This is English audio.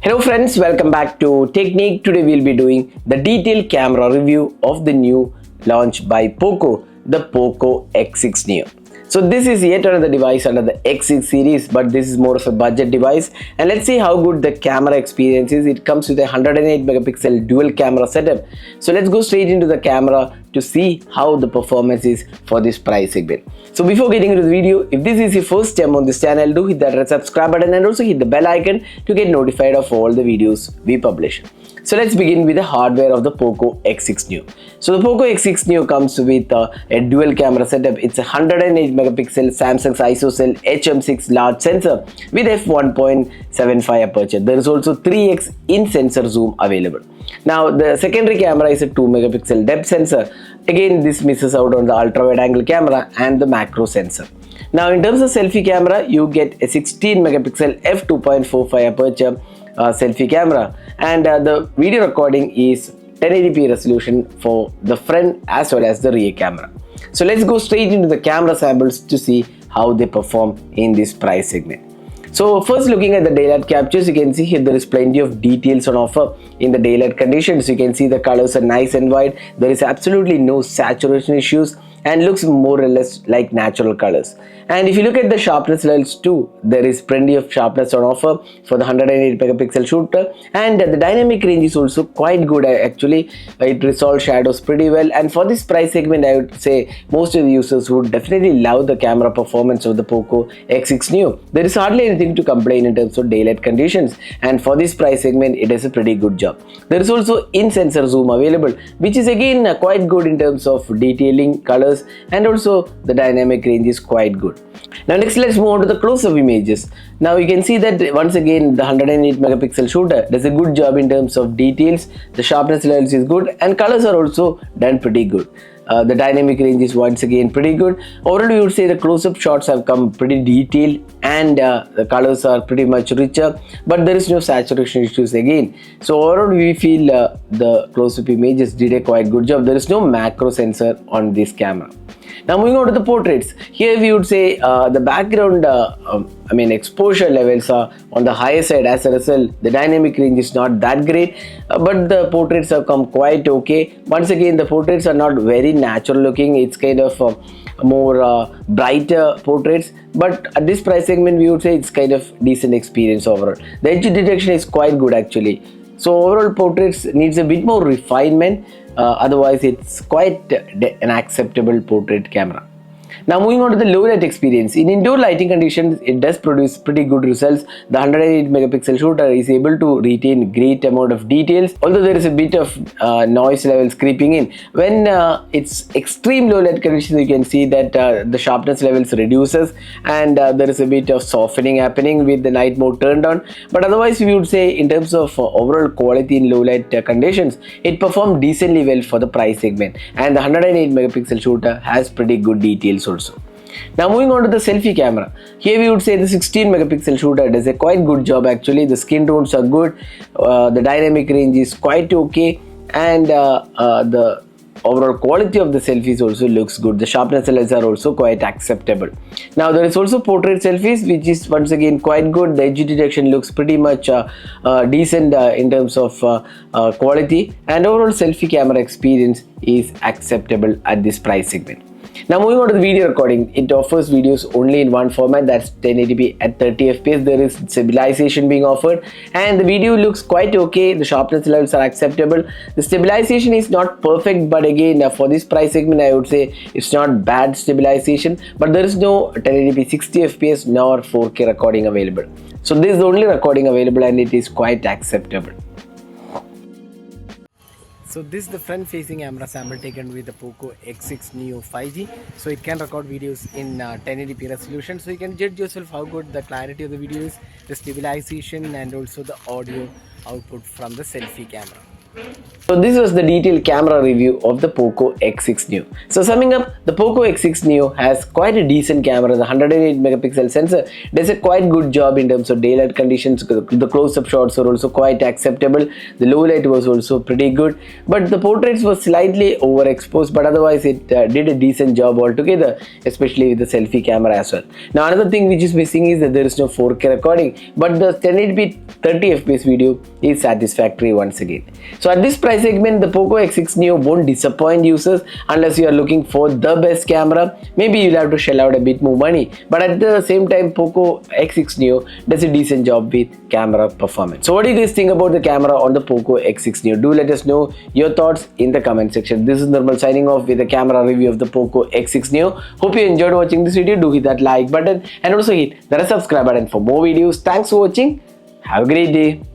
Hello friends, welcome back to Technique. Today we'll be doing the detailed camera review of the new launch by Poco, the Poco X6 Neo. So this is yet another device under the X6 series, but this is more of a budget device, and let's see how good the camera experience is. It comes with a 108 megapixel dual camera setup. So let's go straight into the camera to see how the performance is for this price segment. So before getting into the video, if this is your first time on this channel, do hit that red subscribe button and also hit the bell icon to get notified of all the videos we publish. So let's begin with the hardware of the Poco X6 Neo. So the Poco X6 Neo comes with a dual camera setup. It's a 108 megapixel Samsung's ISOCELL HM6 large sensor with f1.75 aperture. There is also 3x in sensor zoom available. Now the secondary camera is a 2 megapixel depth sensor. Again, this misses out on the ultra wide angle camera and the macro sensor. Now in terms of selfie camera, you get a 16 megapixel f2.45 aperture selfie camera, and the video recording is 1080p resolution for the front as well as the rear camera. So let's go straight into the camera samples to see how they perform in this price segment. So first, looking at the daylight captures, you can see here there is plenty of details on offer in the daylight conditions. You can see the colors are nice and wide. There is absolutely no saturation issues and looks more or less like natural colors. And if you look at the sharpness levels too, there is plenty of sharpness on offer for the 108 megapixel shooter, and the dynamic range is also quite good. Actually, it resolves shadows pretty well, and for this price segment, I would say most of the users would definitely love the camera performance of the Poco X6 Neo. There is hardly anything to complain in terms of daylight conditions, and for this price segment, it does a pretty good job. There is also in-sensor zoom available, which is again quite good in terms of detailing, colors, and also the dynamic range is quite good. Now next, let's move on to the close-up images. Now you can see that once again the 108 megapixel shooter does a good job in terms of details. The sharpness levels is good and colors are also done pretty good. The dynamic range is once again pretty good. Overall, we would say the close-up shots have come pretty detailed and the colors are pretty much richer, but there is no saturation issues again. So overall, we feel the close-up images did a quite good job. There is no macro sensor on this camera. Now moving on to the portraits, here we would say the background exposure levels are on the higher side. As a result, the dynamic range is not that great, but the portraits have come quite okay. Once again, the portraits are not very natural looking. It's kind of more brighter portraits, but at this price segment, we would say it's kind of decent experience overall. The edge detection is quite good actually. So overall, portraits needs a bit more refinement. Otherwise, it's quite an acceptable portrait camera. Now moving on to the low light experience. In indoor lighting conditions, it does produce pretty good results. The 108 megapixel shooter is able to retain great amount of details, although there is a bit of noise levels creeping in. When it's extreme low light conditions, you can see that the sharpness levels reduces and there is a bit of softening happening with the night mode turned on. But otherwise, we would say in terms of overall quality in low light conditions, it performed decently well for the price segment, and the 108 megapixel shooter has pretty good details also. Now moving on to the selfie camera, here we would say the 16 megapixel shooter does a quite good job actually. The skin tones are good, the dynamic range is quite okay, and the overall quality of the selfies also looks good. The sharpness levels are also quite acceptable. Now there is also portrait selfies, which is once again quite good. The edge detection looks pretty much decent in terms of quality, and overall selfie camera experience is acceptable at this price segment. Now moving on to the video recording, it offers videos only in one format, that's 1080p at 30 fps. There is stabilization being offered and the video looks quite okay. The sharpness levels are acceptable. The stabilization is not perfect, but again for this price segment, I would say it's not bad stabilization, but there is no 1080p 60 fps nor 4K recording available. So this is the only recording available and it is quite acceptable. So this is the front facing camera sample taken with the Poco X6 Neo 5G. So it can record videos in 1080p resolution. So you can judge yourself how good the clarity of the video is, the stabilization and also the audio output from the selfie camera. So this was the detailed camera review of the POCO X6 Neo. So summing up, the POCO X6 Neo has quite a decent camera. The 108 megapixel sensor does a quite good job in terms of daylight conditions. The close-up shots were also quite acceptable. The low light was also pretty good. But the portraits were slightly overexposed, but otherwise it did a decent job altogether, especially with the selfie camera as well. Now another thing which is missing is that there is no 4K recording, but the 1080p 30 fps video is satisfactory once again. So at this price segment, the POCO X6 Neo won't disappoint users unless you are looking for the best camera. Maybe you'll have to shell out a bit more money, but at the same time, POCO X6 Neo does a decent job with camera performance. So what do you guys think about the camera on the POCO X6 Neo? Do let us know your thoughts in the comment section. This is Nirmal signing off with a camera review of the POCO X6 Neo. Hope you enjoyed watching this video. Do hit that like button and also hit the subscribe button for more videos. Thanks for watching. Have a great day.